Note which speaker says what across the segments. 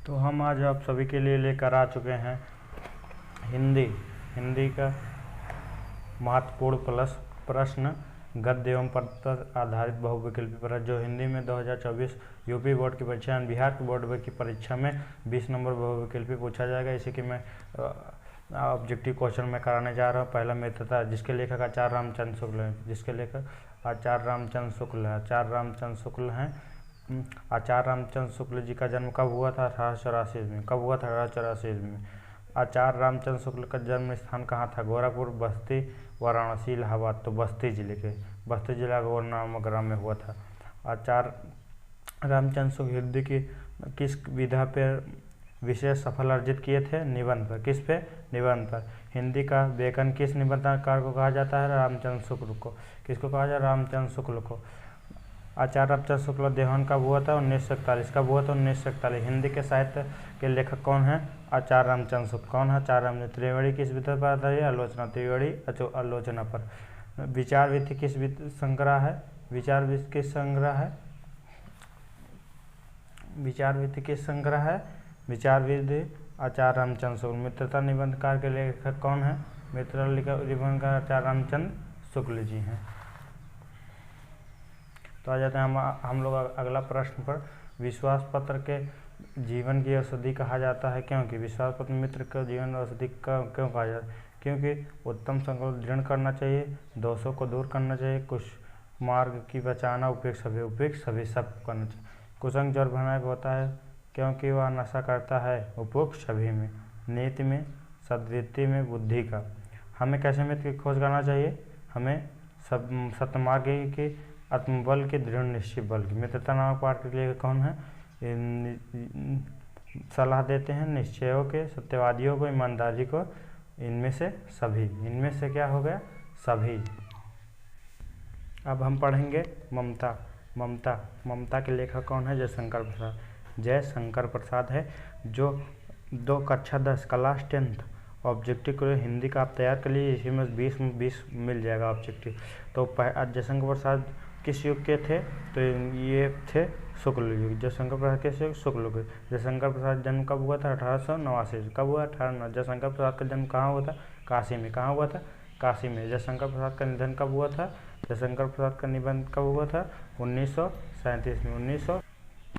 Speaker 1: तो हम आज आप सभी के लिए लेकर आ चुके हैं हिंदी का महत्वपूर्ण प्रश्न गद्य एवं पद्य पर आधारित बहुविकल्पी प्रश्न, जो हिंदी में 2024 यूपी बोर्ड की परीक्षा एवं बिहार के बोर्ड की परीक्षा में 20 नंबर बहुविकल्पी पूछा जाएगा। इसी के मैं ऑब्जेक्टिव क्वेश्चन में कराने जा रहा हूँ। पहला मित्रता, जिसके लेखक आचार्य रामचंद्र शुक्ल हैं, आचार्य रामचंद्र शुक्ल हैं। आचार्य रामचंद्र शुक्ल जी का जन्म कब हुआ था? 1884 में। कब हुआ था? 1884 में। आचार्य रामचंद्र शुक्ल का जन्म स्थान कहाँ था? गोरखपुर, बस्ती, वाराणसी, इलाहाबाद। तो बस्ती जिले का गौर नामक ग्राम में हुआ था। आचार्य रामचंद्र शुक्ल हिंदी की किस विधा पर विशेष सफल अर्जित किए थे? निबंध पर। किस पे? निबंध पर। हिंदी का बेकन किस निबंधकार को कहा जाता है? रामचंद्र शुक्ल को। किसको कहा जाए? रामचंद्र शुक्ल को। आचार्य रामचंद्र शुक्ल देहांत कब हुआ था? 1941। कब हुआ था? 1941। हिंदी के साहित्य के लेखक कौन है? आचार्य रामचंद्र शुक्ल। कौन है? आचार्य रामचंद्र। त्रिवेणी किस विधा पर आधारित है? आलोचना। त्रिवेणी आलोचना पर। विचार विधि किस संग्रह है? विचार विधि किस संग्रह है? विचार विधि किस संग्रह है? विचार विधि आचार्य रामचंद्र शुक्ल। मित्रता निबंधकार के लेखक कौन है? मित्रता निबंधकार आचार्य रामचंद्र शुक्ल जी हैं। तो आ जाते हैं हम लोग अगला प्रश्न पर। विश्वास पत्र के जीवन की औषधि कहा जाता है क्योंकि? विश्वास पत्र मित्र का जीवन औषधि का क्यों कहा जाता है? क्योंकि उत्तम संकल्प दृढ़ करना चाहिए, दोषों को दूर करना चाहिए, कुछ मार्ग की बचाना, उपयुक्त सभी सब करना चाहिए। कुसंग जड़ भयानक होता है क्योंकि वह नशा करता है, उपयुक्त सभी में। नीति में, सद्वृत्ति में, बुद्धि का। हमें कैसे मित्र की खोज करना चाहिए? हमें सत्यमार्ग की, आत्मबल के, दृढ़ निश्चय बल की। मित्रता नामक पाठ के लिए कौन है? सलाह देते हैं निश्चयों के, सत्यवादियों को, ईमानदारी को, इनमें से सभी। इनमें से क्या हो गया? सभी। अब हम पढ़ेंगे ममता के लेखक कौन है? जयशंकर प्रसाद है, जो 2 कक्षा 10 क्लास 10th ऑब्जेक्टिव को हिंदी का आप तैयार कर लीजिए। इसी में 20 मिल जाएगा ऑब्जेक्टिव। तो जयशंकर प्रसाद किस युग के थे? तो ये थे शुक्ल युग। जयशंकर प्रसाद किस युग? शुक्ल युग। जयशंकर प्रसाद जन्म कब हुआ था? 1889। कब हुआ? 1889। जयशंकर प्रसाद का जन्म कहाँ हुआ था? काशी में। कहाँ हुआ था? काशी में। जयशंकर प्रसाद का निधन कब हुआ था? जयशंकर प्रसाद का निधन कब हुआ था? 1937 में।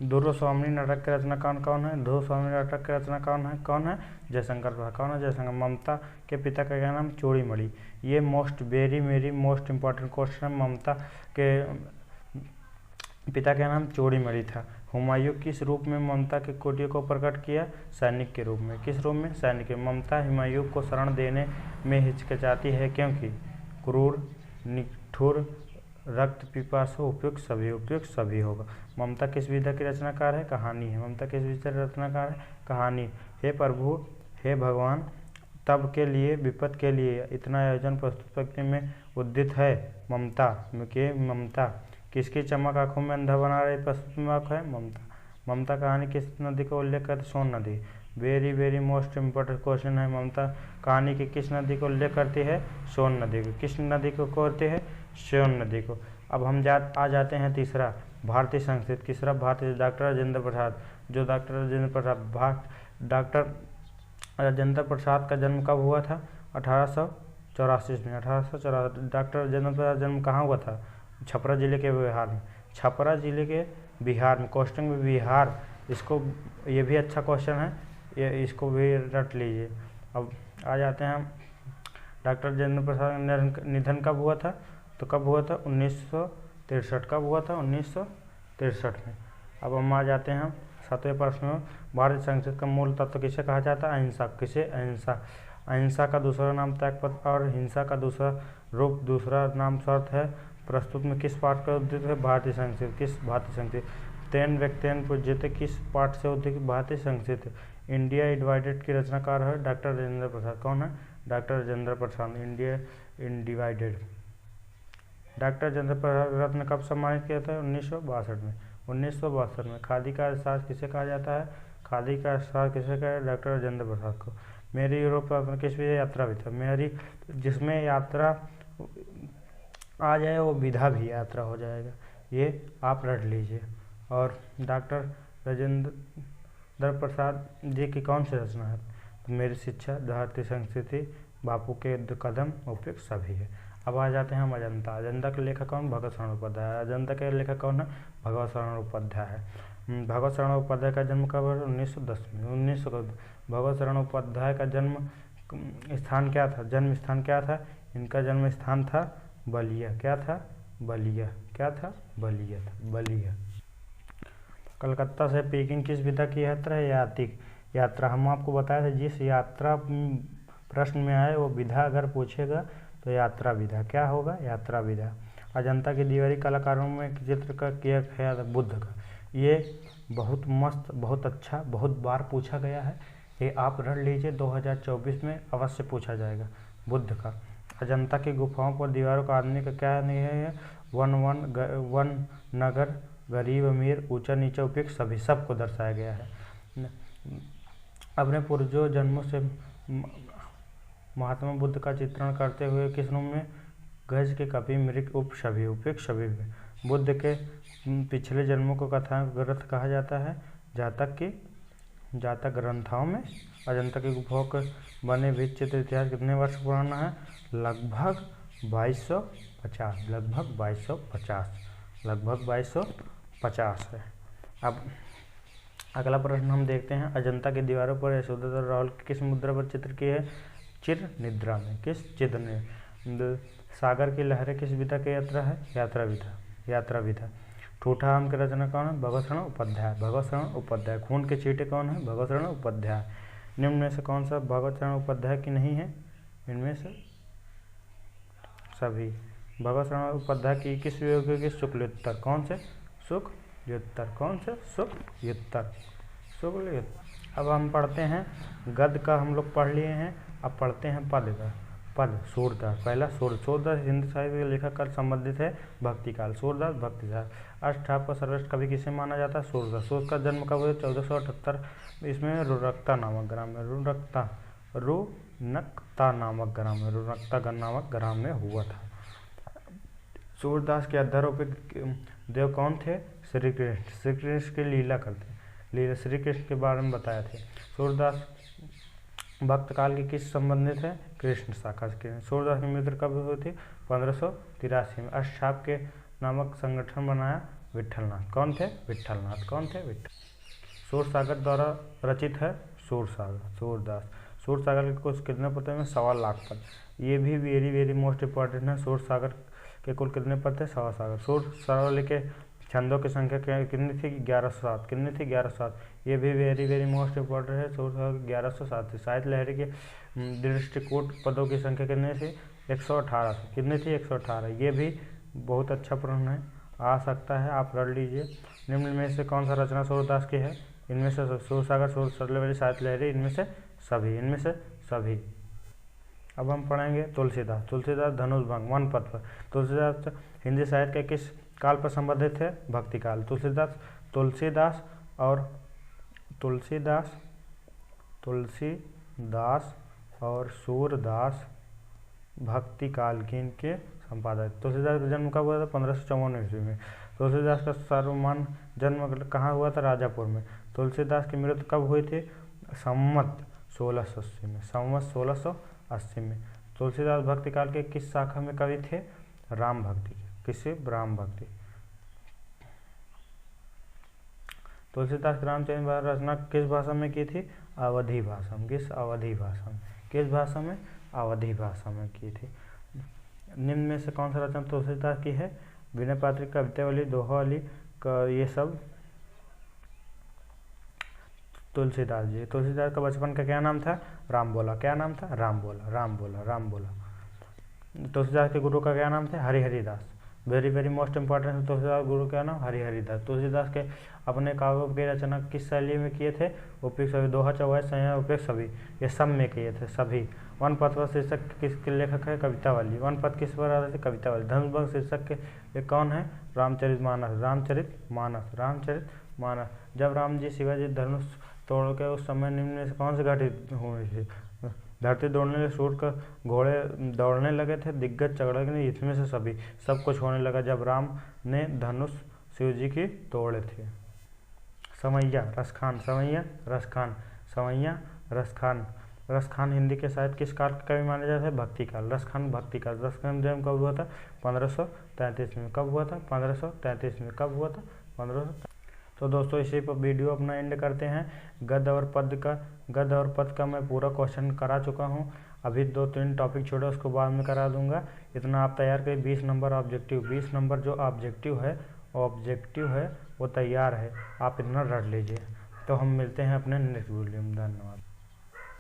Speaker 1: धुर्वस्वामिनी नाटक के रचनाकार कौन है? धुर्वस्वामिनी नाटक के रचनाकार कौन है? जयशंकर प्रसाद। कौन है? जयशंकर। ममता के पिता का क्या नाम? चूड़ीमणि। ये मेरी मोस्ट इम्पॉर्टेंट क्वेश्चन है। ममता के पिता का नाम चूड़ीमणि था। हुमायूं किस रूप में ममता के कुटिया को प्रकट किया? सैनिक के रूप में। किस रूप में? सैनिक के। ममता हुमायूं को शरण देने में हिचकिचाती है क्योंकि? क्रूर, निष्ठुर, रक्त पिपासु, उपयुक्त सभी होगा। ममता किस विधा की रचनाकार है? कहानी है। ममता किस विधा की रचनाकार है? कहानी। हे प्रभु, हे भगवान, तब के लिए, विपद के लिए इतना आयोजन प्रस्तुत करने में उद्यत है ममता। किसकी चमक आंखों में अंधा बना रही प्रस्तुत है? ममता कहानी किस नदी का उल्लेख करती? सोन नदी। वेरी मोस्ट इम्पोर्टेंट क्वेश्चन है। ममता कहानी की किस नदी को उल्लेख करती है? सोन नदी को। किस नदी को करती है? सोन नदी को। अब हम आ जाते हैं तीसरा, भारतीय संस्कृत। किसरा? भारतीय। डॉक्टर राजेंद्र प्रसाद। डॉक्टर राजेंद्र प्रसाद का जन्म कब हुआ था? 1884 में। 1884। डॉक्टर राजेंद्र प्रसाद जन्म कहाँ हुआ था? छपरा जिले के बिहार में। छपरा जिले के बिहार में। क्वेश्चन में बिहार, इसको, ये भी अच्छा क्वेश्चन है, ये इसको भी रट लीजिए। अब आ जाते हैं हम, डॉक्टर राजेंद्र प्रसाद का निधन कब हुआ था? तो कब हुआ था? 1963। कब हुआ था? 1963 में। अब हम आ जाते हैं 7वें प्रश्न में। भारतीय संस्कृत का मूल तत्व किसे कहा जाता है? अहिंसा। किसे? अहिंसा। अहिंसा का दूसरा नाम त्यागपत्र और हिंसा का दूसरा रूप, दूसरा नाम शर्त है। प्रस्तुत में किस पाठ का उद्धृत है? भारतीय संस्कृत। किस? भारतीय संस्कृत। तेन व्यक्तिन पूज्यते किस पाठ से उद्धृत? भारतीय संस्कृत। इंडिया डिवाइडेड की रचनाकार है डॉक्टर राजेंद्र प्रसाद। कौन है? Doctor Rajendra Prasad. India divided. Doctor Rajendra Prasad रत्न कब सम्मानित किया था? 1962 में। 1962 में। खादी का अर्थशास्त्र किसे कहा जाता है? खादी का अर्थशास्त्र किसे कहा? डॉक्टर राजेंद्र प्रसाद को। मेरी यूरोप किस विधा? यात्रा विधा। मेरी, जिसमें यात्रा आ जाए वो विधा भी यात्रा हो जाएगा। ये आप रट लीजिए। और डॉक्टर राजेंद्र दर प्रसाद जी की कौन सी रचना है? तो मेरी शिक्षा, भारतीय संस्कृति, बापू के कदम, उपयुक्त सभी है। अब आ जाते हैं हम अजंता। अजंता के लेखक कौन? भगत शरण उपाध्याय। अजंता के लेखक कौन है? भगवत शरण उपाध्याय है। भगवत शरण उपाध्याय का जन्म कब है? 1910 में। भगवत शरण उपाध्याय का जन्म स्थान क्या था? जन्म स्थान क्या था? इनका जन्म स्थान था बलिया। क्या था? बलिया। क्या था? बलिया था, बलिया। कलकत्ता से पेकिंग किस विधा की यात्रा है? यात्रिक यात्रा। हम आपको बताया था जिस यात्रा प्रश्न में आए वो विधा अगर पूछेगा तो यात्रा विधा। क्या होगा? यात्रा विधा। अजंता की दीवारी कलाकारों में चित्र का किया गया था बुद्ध का। ये बहुत मस्त, बहुत अच्छा, बहुत बार पूछा गया है। ये आप रट लीजिए, 2024 में अवश्य पूछा जाएगा। बुद्ध का। अजंता की गुफाओं पर दीवारों का आदमी का क्या नहीं है? वन नगर, गरीब अमीर, ऊंचा नीचा, उपयुक्त सभी, सबको दर्शाया गया है। अपने पूर्वजों जन्मों से महात्मा बुद्ध का चित्रण करते हुए किस रूप में? गज के कपि, मृग, सभी, उपयुक्त सभी में। बुद्ध के पिछले जन्मों को कथा ग्रंथ कहा जाता है। जातक ग्रंथों में अजंता की गुफाओं के बने भित्ति चित्र इतिहास कितने वर्ष पुराना है? लगभग 2250। लगभग 2250 है। अब अगला प्रश्न हम देखते हैं। अजंता की दीवारों पर यशोधर राहुल की किस मुद्रा पर चित्र की है? चिर निद्रा में। किस चित्र ने? सागर की लहरें किस विधा की यात्रा है? यात्रा विधा। ठूठा आम के रचना कौन है? भगवत शरण उपाध्याय। भगवत शरण उपाध्याय। खून के छींटे कौन है? भगवत शरण उपाध्याय। निम्न में से कौन सा भगवत शरण उपाध्याय की नहीं है? इनमें से सभी। भगवत शरण उपाध्याय की किस वियोग की? शुक्लयुत्तर। कौन से? शुक्लयुत्तर। कौन से? शुक्लयुत्तर। अब हम पढ़ते हैं गद्य का, हम लोग पढ़ लिए हैं। अब पढ़ते हैं पद का। पद सूरदास। पहला सूरदास हिंदी साहित्य के लेखक का संबंधित है भक्ति काल। सूरदास भक्ति काल। अष्टठाप का सर्वश्रेष्ठ कवि किसे माना जाता है? सूरदास। सूरदास का जन्म कब हुआ? 1478 इसमें रुनकता नामक ग्राम में। रुनकता नामक ग्राम में हुआ था। सूरदास के अध्यारोपित देव कौन थे? श्री कृष्ण। श्री कृष्ण की लीला करते, लीला श्री कृष्ण के बारे में बताया थे। सूरदास भक्त काल के किस संबंधित है? कृष्ण शाखा से। सूरदास की मृत्यु कब हुई थी? 1583 में। अष्टछाप के नामक संगठन बनाया विठलनाथ। कौन थे? विठलनाथ। कौन थे? सूरसागर द्वारा रचित है सूरसागर। सूरदास। सूरसागर के कुल कितने पद में? 1.25 लाख पद। ये भी वेरी मोस्ट इंपॉर्टेंट है। सूरसागर के कुल कितने पद थे? 1.25 सागर। सूरसागर के छंदों की संख्या कितनी थी? 1107। कितनी थी? 1107। ये भी वेरी मोस्ट इंपॉर्टेंट है। सूरसागर 1107 थी। साहित्य लहरी के दृष्टिकूट पदों की संख्या कितनी थी? 118 थी। कितनी थी? 118। ये भी बहुत अच्छा प्रश्न है, आ सकता है, आप रट लीजिए। निम्न में से कौन सा रचना सूरदास की है? इनमें से सूरसागर, सूरसरलवली, साहित्य लहरी, इनमें से सभी। अब हम पढ़ेंगे तुलसीदास। तुलसीदास धनुषभंग, वन पद पर। तुलसीदास हिंदी साहित्य के किस काल पर संबंधित है? भक्ति काल। तुलसीदास और सूरदास भक्ति काल के इनके संपादक। तुलसीदास का जन्म कब हुआ था? 1554 ईस्वी में। तुलसीदास का सर्वमान्य जन्म कहाँ हुआ था? राजापुर में। तुलसीदास की मृत्यु कब हुई थी? संवत 1680 में। संवत 1680 में। तुलसीदास भक्ति काल के किस शाखा में कवि थे? राम भक्ति के। किसे? राम भक्ति। तुलसीदास रामचरित रचना किस भाषा में की थी? अवधी भाषा में। किस? अवधी भाषा में। किस भाषा में? अवधी भाषा में की थी। निम्न में से कौन सा रचना तुलसीदास की है? विनय पात्रिक, कवितावली, दोहावली का, ये सब तुलसीदास जी। तुलसीदास का बचपन का क्या नाम था? राम बोला। क्या नाम था? राम बोला। तुलसीदास के गुरु का क्या नाम था? हरिहरिदास। वेरी मोस्ट इंपॉर्टेंट है। तुलसीदास गुरु का नाम हरिहरिदास। तुलसीदास के अपने काव्यों की रचना किस शैली में किए थे? उपयुक्त सभी, दोहा, चौपाई, संज्ञा, उपयुक्त सभी, ये सब में किए थे सभी। वन पद पर शीर्षक किसके लेखक है? कवितावली। वन पद किस पर आधारित है? कवितावली। धनुषभंग शीर्षक के ये कौन है? रामचरितमानस। जब राम जी शिवाजी धनुष तोड़ के उस समय निम्न में से कौन से घटित हुए थे? धरती दौड़ने लगे, सूर्य का घोड़े दौड़ने लगे थे, दिग्गज चढ़ने, इसमें से सभी, सब कुछ होने लगा जब राम ने धनुष शिव जी की तोड़े थे। समैया रसखान, समैया रसखान, समैया रसखान। रसखान हिंदी के शायद किस काल का कवि माना जाता है? भक्ति काल। रसखान भक्ति काल। रसखान जन्म कब हुआ था? 1533 में। कब हुआ था? 1533 में। कब हुआ था? 1500। तो दोस्तों इसी पर वीडियो अपना एंड करते हैं। गद्य और पद का मैं पूरा क्वेश्चन करा चुका हूँ। अभी 2-3 टॉपिक छोड़े, उसको बाद में करा दूंगा। इतना आप तैयार करिए। 20 नंबर ऑब्जेक्टिव, 20 नंबर जो ऑब्जेक्टिव है वो तैयार है, आप इतना रट लीजिए। तो हम मिलते हैं अपने नेक्स्ट वीडियो में। धन्यवाद।